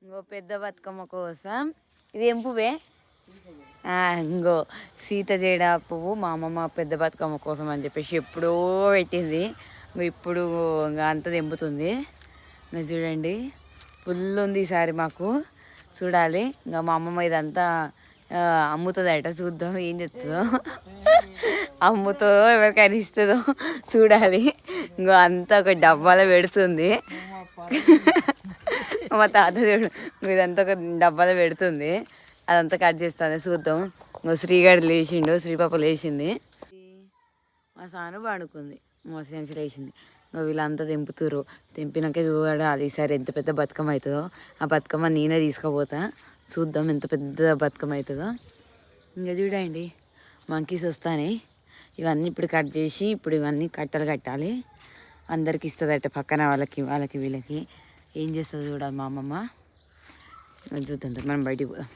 ఇంకో పెద్ద బతుకమ్మ కోసం ఇది ఏం పువ్వే? ఇంకో సీత జేడ పువ్వు మా అమ్మమ్మ పెద్ద బతుకమ్మ కోసం అని చెప్పేసి ఎప్పుడో పెట్టింది. ఇప్పుడు ఇంకా అంత తెంపుతుంది. ఇంకా చూడండి ఫుల్ ఉంది ఈసారి మాకు. చూడాలి ఇంకా మా అమ్మమ్మ ఇదంతా అమ్ముతుందట. చూద్దాం ఏం చెప్తుందో. అమ్ముతో ఎవరికైనా ఇస్తుందో చూడాలి. ఇంకో అంతా ఒక డబ్బాలో పెడుతుంది. మా తాత చూడు ఇదంతా ఒక డబ్బాలో పెడుతుంది. అదంతా కట్ చేస్తుంది. చూద్దాం. ఇంకో శ్రీగాడు లేచిండు, శ్రీపాప లేచింది. మా సాను పడుకుంది. మోసంచి లేచింది. వీళ్ళంతా తెంపుతుర్రు. తెంపినాక చూడాలి ఈసారి ఎంత పెద్ద బతుకమ్మ అవుతుందో. ఆ బతుకమ్మ నేనే తీసుకుపోతా. చూద్దాం ఎంత పెద్ద బతుకమ్మ అవుతుందో. ఇంకా చూడండి మంకీస్ వస్తాయి. ఇవన్నీ ఇప్పుడు కట్ చేసి ఇప్పుడు ఇవన్నీ కట్టలు కట్టాలి. అందరికి ఇస్తుందట పక్కన వాళ్ళకి వీళ్ళకి. ఏం చేస్తుంది చూడాలి మా అమ్మమ్మ. చూద్దాం మనం బయటికి పోదాం.